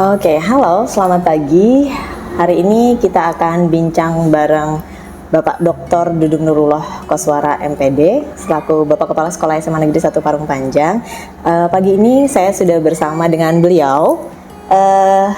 Oke, halo, selamat pagi. Hari ini kita akan bincang bareng Bapak Dr. Dudung Nurullah Koswara MPD selaku Bapak Kepala Sekolah SMA Negeri 1 Parung Panjang. Pagi ini saya sudah bersama dengan beliau.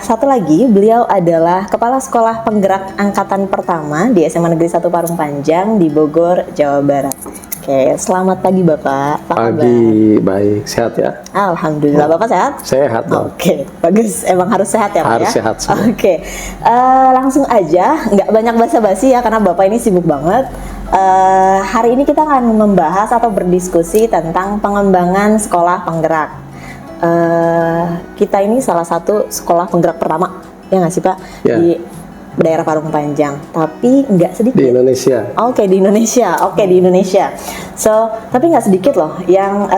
Satu lagi, beliau adalah Kepala Sekolah Penggerak Angkatan Pertama di SMA Negeri 1 Parung Panjang di Bogor, Jawa Barat. Oke, selamat pagi Bapak. Apa Pagi, baik, sehat ya? Alhamdulillah, Bapak sehat? Sehat dong. Oke, bagus. Emang harus sehat ya Pak Harus ya? sehat semua. Oke, langsung aja, nggak banyak basa-basi ya karena Bapak ini sibuk banget. Hari ini kita akan membahas atau berdiskusi tentang pengembangan sekolah penggerak. Kita ini salah satu sekolah penggerak pertama, ya nggak sih Pak? Ya. Di daerah Parung Panjang, tapi nggak sedikit. Di Indonesia. Oke, di Indonesia. Oke, di Indonesia. So, tapi nggak sedikit loh yang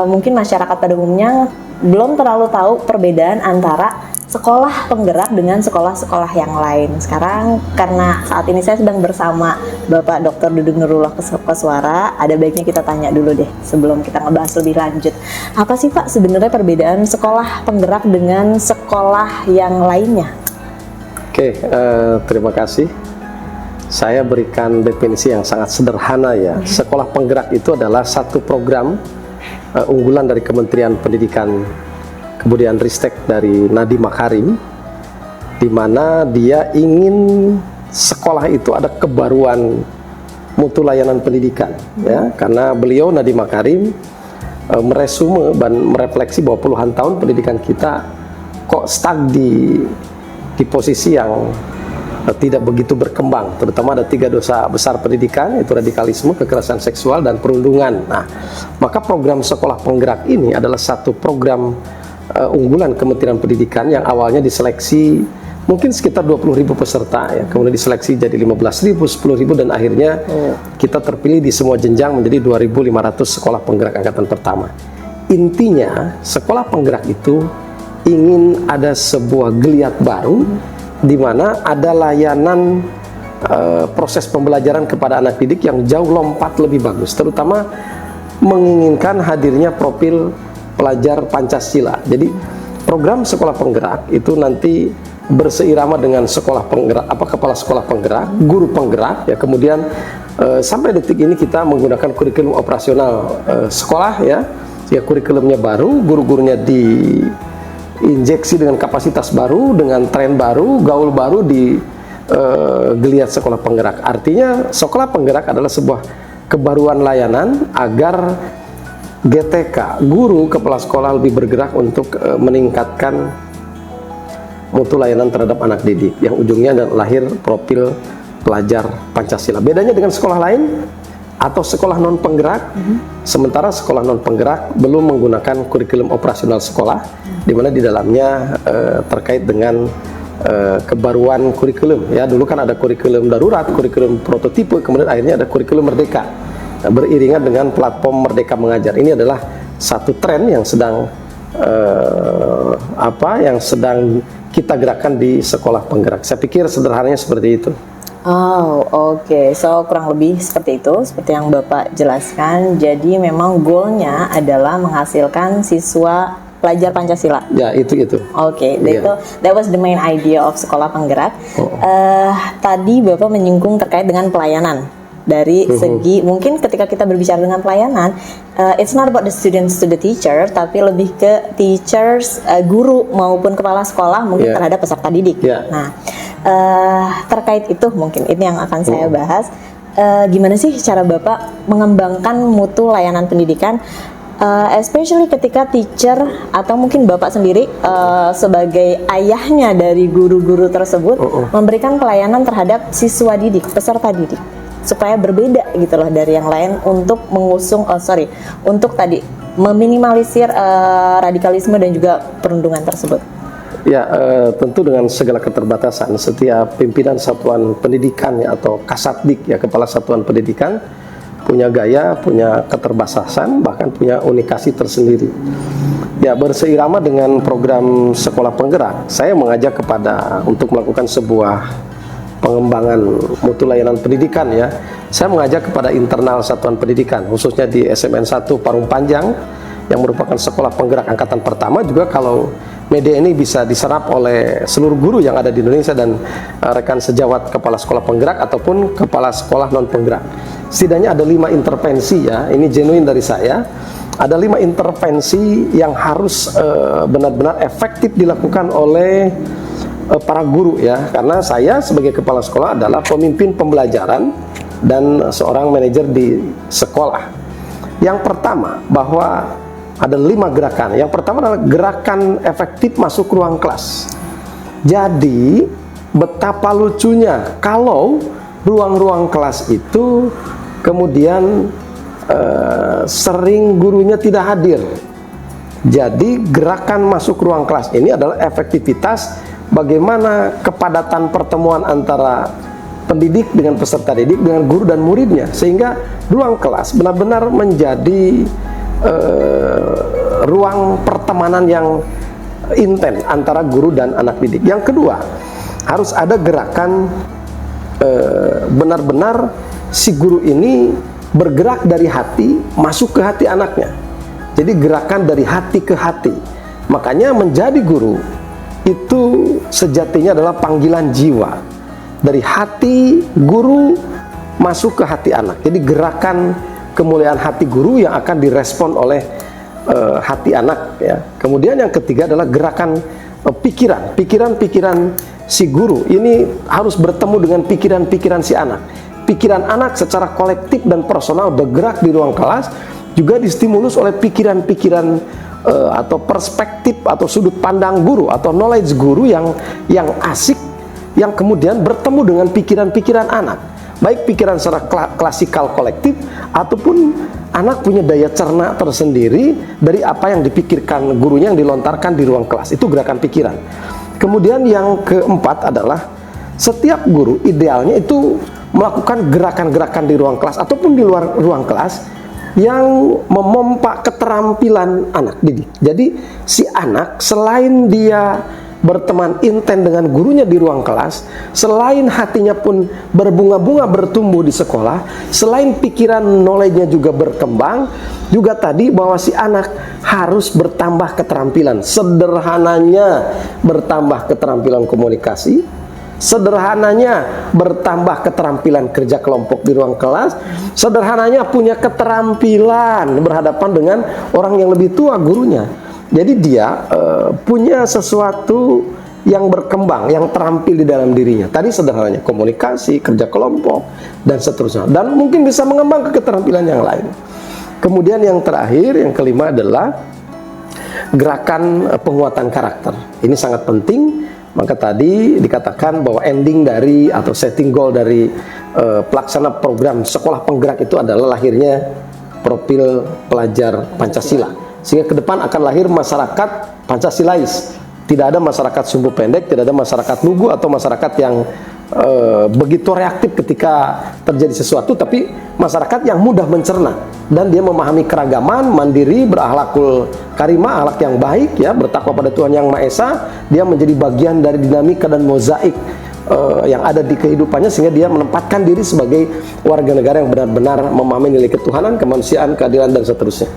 mungkin masyarakat pada umumnya belum terlalu tahu perbedaan antara sekolah penggerak dengan sekolah-sekolah yang lain. Sekarang karena saat ini saya sedang bersama Bapak Dr. Dudung Nurullah Koswara, ada baiknya kita tanya dulu deh sebelum kita ngebahas lebih lanjut. Apa sih Pak sebenarnya perbedaan sekolah penggerak dengan sekolah yang lainnya? Oke, terima kasih. Saya berikan definisi yang sangat sederhana ya. Sekolah penggerak itu adalah satu program unggulan dari Kementerian Pendidikan Kebudayaan Ristek dari Nadiem Makarim, di mana dia ingin sekolah itu ada kebaruan mutu layanan pendidikan, ya. Karena beliau Nadiem Makarim meresume dan merefleksi bahwa puluhan tahun pendidikan kita kok stuck di posisi yang tidak begitu berkembang, terutama ada 3 dosa besar pendidikan, yaitu radikalisme, kekerasan seksual, dan perundungan. Nah, maka program sekolah penggerak ini adalah satu program unggulan Kementerian Pendidikan yang awalnya diseleksi mungkin sekitar 20.000 peserta, ya, kemudian diseleksi jadi 15.000, 10.000, dan akhirnya kita terpilih di semua jenjang menjadi 2.500 sekolah penggerak angkatan pertama. Intinya, sekolah penggerak itu ingin ada sebuah geliat baru di mana ada layanan proses pembelajaran kepada anak didik yang jauh lompat lebih bagus, terutama menginginkan hadirnya profil pelajar Pancasila. Jadi program sekolah penggerak itu nanti berseirama dengan sekolah penggerak, kepala sekolah penggerak, guru penggerak, ya. Kemudian sampai detik ini kita menggunakan kurikulum operasional sekolah, ya kurikulumnya baru, guru-gurunya diinjeksi dengan kapasitas baru, dengan tren baru, gaul baru di geliat sekolah penggerak. Artinya sekolah penggerak adalah sebuah kebaruan layanan agar GTK, guru kepala sekolah lebih bergerak untuk meningkatkan mutu layanan terhadap anak didik yang ujungnya adalah lahir profil pelajar Pancasila. Bedanya dengan sekolah lain atau sekolah non penggerak, sementara sekolah non penggerak belum menggunakan kurikulum operasional sekolah, di mana di dalamnya terkait dengan kebaruan kurikulum, ya. Dulu kan ada kurikulum darurat, kurikulum prototipe, kemudian akhirnya ada kurikulum merdeka, beriringan dengan platform Merdeka Mengajar. Ini adalah satu tren yang sedang yang sedang kita gerakkan di sekolah penggerak. Saya pikir sederhananya seperti itu. Oh, oke. So, kurang lebih seperti itu, seperti yang Bapak jelaskan. Jadi memang goalnya adalah menghasilkan siswa pelajar Pancasila. Ya, itu. Oke, Yeah. that was the main idea of sekolah penggerak. Tadi Bapak menyinggung terkait dengan pelayanan. Dari segi, mungkin ketika kita berbicara dengan pelayanan, it's not about the students to the teacher, tapi lebih ke teachers, guru maupun kepala sekolah mungkin terhadap peserta didik. Nah, terkait itu mungkin ini yang akan saya bahas. Gimana sih cara Bapak mengembangkan mutu layanan pendidikan, especially ketika teacher atau mungkin Bapak sendiri sebagai ayahnya dari guru-guru tersebut memberikan pelayanan terhadap siswa didik, peserta didik, supaya berbeda gitu loh dari yang lain untuk mengusung, untuk tadi meminimalisir radikalisme dan juga perundungan tersebut. Ya, tentu dengan segala keterbatasan, setiap pimpinan satuan pendidikan ya, atau Kasatdik, ya, kepala satuan pendidikan, punya gaya, punya keterbatasan, bahkan punya unikasi tersendiri. Ya, berseirama dengan program sekolah penggerak, saya mengajak untuk melakukan sebuah pengembangan mutu layanan pendidikan, ya. Saya mengajak kepada internal satuan pendidikan, khususnya di SMN 1 Parung Panjang yang merupakan sekolah penggerak angkatan pertama, juga kalau media ini bisa diserap oleh seluruh guru yang ada di Indonesia dan rekan sejawat kepala sekolah penggerak ataupun kepala sekolah non penggerak. Setidaknya ada 5 intervensi ya, ini genuine dari saya. Ada 5 intervensi yang harus benar-benar efektif dilakukan oleh para guru ya, karena saya sebagai kepala sekolah adalah pemimpin pembelajaran dan seorang manajer di sekolah. Yang pertama, bahwa ada 5 gerakan. Yang pertama adalah gerakan efektif masuk ruang kelas. Jadi betapa lucunya kalau ruang-ruang kelas itu kemudian sering gurunya tidak hadir. Jadi gerakan masuk ruang kelas ini adalah efektivitas bagaimana kepadatan pertemuan antara pendidik dengan peserta didik, dengan guru dan muridnya, sehingga ruang kelas benar-benar menjadi ruang pertemanan yang intens antara guru dan anak didik. Yang kedua, harus ada gerakan benar-benar si guru ini bergerak dari hati masuk ke hati anaknya. Jadi gerakan dari hati ke hati. Makanya menjadi guru itu sejatinya adalah panggilan jiwa. Dari hati guru masuk ke hati anak. Jadi gerakan kemuliaan hati guru yang akan direspon oleh hati anak ya. Kemudian yang ketiga adalah gerakan pikiran si guru ini harus bertemu dengan pikiran si anak. Pikiran anak secara kolektif dan personal bergerak di ruang kelas juga distimulus oleh pikiran-pikiran atau perspektif atau sudut pandang guru atau knowledge guru yang asik, yang kemudian bertemu dengan pikiran-pikiran anak. Baik pikiran secara klasikal kolektif ataupun anak punya daya cerna tersendiri dari apa yang dipikirkan gurunya yang dilontarkan di ruang kelas. Itu gerakan pikiran. Kemudian yang keempat adalah setiap guru idealnya itu melakukan gerakan-gerakan di ruang kelas ataupun di luar ruang kelas yang memompa keterampilan anak didik. Jadi si anak selain dia berteman intens dengan gurunya di ruang kelas, selain hatinya pun berbunga-bunga bertumbuh di sekolah, selain pikiran knowledge-nya juga berkembang, juga tadi bahwa si anak harus bertambah keterampilan. Sederhananya bertambah keterampilan komunikasi, sederhananya bertambah keterampilan kerja kelompok di ruang kelas, sederhananya punya keterampilan berhadapan dengan orang yang lebih tua gurunya. Jadi dia punya sesuatu yang berkembang, yang terampil di dalam dirinya. Tadi sederhananya komunikasi, kerja kelompok, dan seterusnya. Dan mungkin bisa mengembang ke keterampilan yang lain. Kemudian yang terakhir, yang kelima adalah gerakan penguatan karakter. Ini sangat penting. Maka tadi dikatakan bahwa ending dari atau setting goal dari pelaksana program sekolah penggerak itu adalah lahirnya profil pelajar Pancasila. Sehingga ke depan akan lahir masyarakat Pancasilais. Tidak ada masyarakat sumbu pendek, tidak ada masyarakat lugu atau masyarakat yang begitu reaktif ketika terjadi sesuatu, tapi masyarakat yang mudah mencerna dan dia memahami keragaman, mandiri, berakhlakul karimah, akhlak yang baik ya, bertakwa pada Tuhan Yang Maha Esa. Dia menjadi bagian dari dinamika dan mozaik yang ada di kehidupannya, sehingga dia menempatkan diri sebagai warga negara yang benar-benar memahami nilai ketuhanan, kemanusiaan, keadilan, dan seterusnya.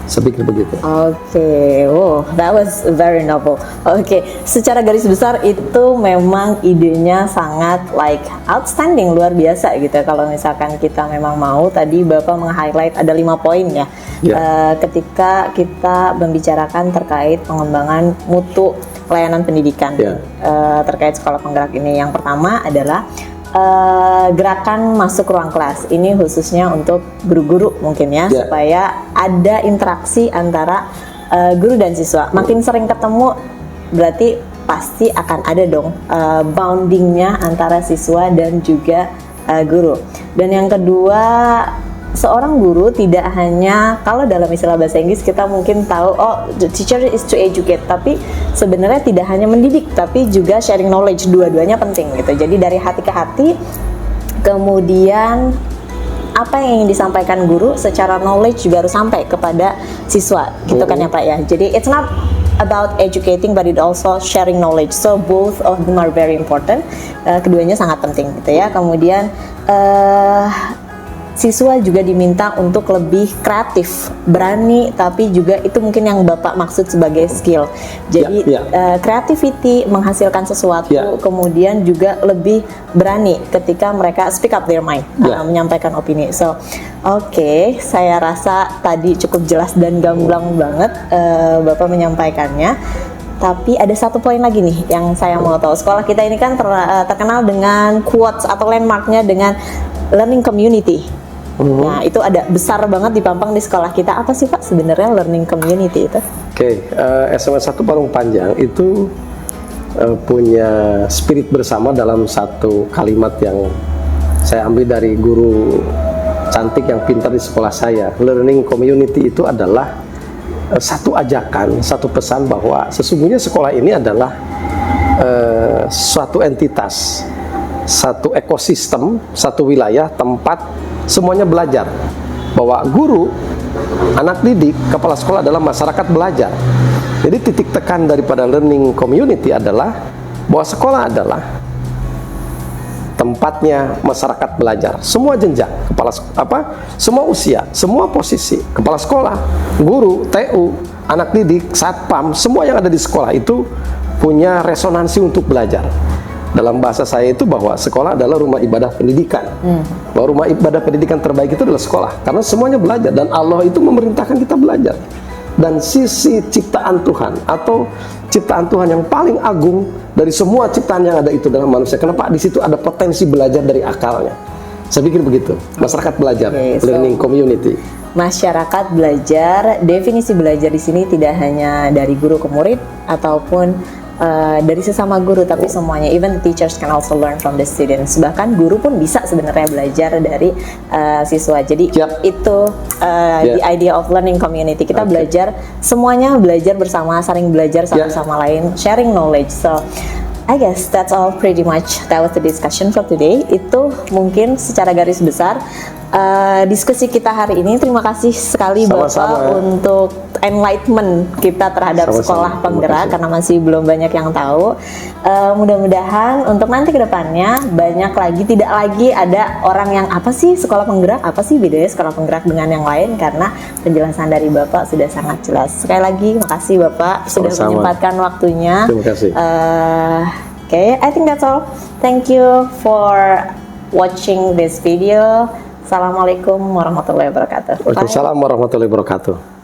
Saya pikir begitu. Oke, wow, that was very novel. Oke, secara garis besar itu memang idenya sangat like outstanding, luar biasa gitu. Kalau misalkan kita memang mau, tadi Bapak meng-highlight ada 5 poin ya. Ketika kita membicarakan terkait pengembangan mutu pelayanan pendidikan terkait sekolah penggerak ini. Yang pertama adalah gerakan masuk ruang kelas. Ini khususnya untuk guru-guru mungkin ya, supaya ada interaksi antara guru dan siswa. Makin sering ketemu berarti pasti akan ada dong boundingnya antara siswa dan juga guru. Dan yang kedua, seorang guru tidak hanya, kalau dalam istilah bahasa Inggris kita mungkin tahu, oh the teacher is to educate, tapi sebenarnya tidak hanya mendidik, tapi juga sharing knowledge. Dua-duanya penting gitu. Jadi dari hati ke hati, kemudian apa yang ingin disampaikan guru secara knowledge juga harus sampai kepada siswa gitu kan ya Pak ya. Jadi it's not about educating but it also sharing knowledge, so both of them are very important. Keduanya sangat penting gitu ya. Kemudian siswa juga diminta untuk lebih kreatif, berani, tapi juga itu mungkin yang Bapak maksud sebagai skill. Jadi creativity menghasilkan sesuatu, kemudian juga lebih berani ketika mereka speak up their mind, menyampaikan opini. So, oke, saya rasa tadi cukup jelas dan gamblang banget Bapak menyampaikannya. Tapi ada satu poin lagi nih yang saya mau tahu. Sekolah kita ini kan terkenal dengan quotes atau landmarknya dengan learning community. Nah, itu ada besar banget dipampang di sekolah kita. Apa sih Pak sebenarnya learning community itu? SMA 1 Parung Panjang itu punya spirit bersama dalam satu kalimat yang saya ambil dari guru cantik yang pintar di sekolah saya. Learning community itu adalah satu ajakan, satu pesan bahwa sesungguhnya sekolah ini adalah suatu entitas, satu ekosistem, satu wilayah, tempat semuanya belajar. Bahwa guru, anak didik, kepala sekolah adalah masyarakat belajar. Jadi titik tekan daripada learning community adalah bahwa sekolah adalah tempatnya masyarakat belajar, semua jenjang, semua usia, semua posisi, kepala sekolah, guru, TU, anak didik, satpam, semua yang ada di sekolah itu punya resonansi untuk belajar. Dalam bahasa saya itu bahwa sekolah adalah rumah ibadah pendidikan. Bahwa rumah ibadah pendidikan terbaik itu adalah sekolah, karena semuanya belajar dan Allah itu memerintahkan kita belajar. Dan sisi ciptaan Tuhan atau ciptaan Tuhan yang paling agung dari semua ciptaan yang ada itu dalam manusia. Kenapa? Di situ ada potensi belajar dari akalnya. Saya pikir begitu. Masyarakat belajar, learning community. Masyarakat belajar, definisi belajar di sini tidak hanya dari guru ke murid ataupun dari sesama guru, tapi semuanya. Even the teachers can also learn from the students. Bahkan guru pun bisa sebenarnya belajar dari siswa. Jadi itu the idea of learning community. Kita belajar, semuanya belajar bersama, saling belajar satu sama lain, sharing knowledge. So I guess that's all pretty much. That was the discussion for today. Itu mungkin secara garis besar diskusi kita hari ini. Terima kasih sekali Bapak untuk enlightenment kita terhadap sekolah penggerak, karena masih belum banyak yang tahu. Mudah-mudahan untuk nanti ke depannya banyak lagi, tidak lagi ada orang yang apa sih sekolah penggerak, apa sih bedanya sekolah penggerak dengan yang lain, karena penjelasan dari Bapak sudah sangat jelas. Sekali lagi makasih Bapak sudah menyempatkan waktunya. Terima kasih. I think that's all. Thank you for watching this video. Assalamualaikum warahmatullahi wabarakatuh. Waalaikumsalam warahmatullahi wabarakatuh.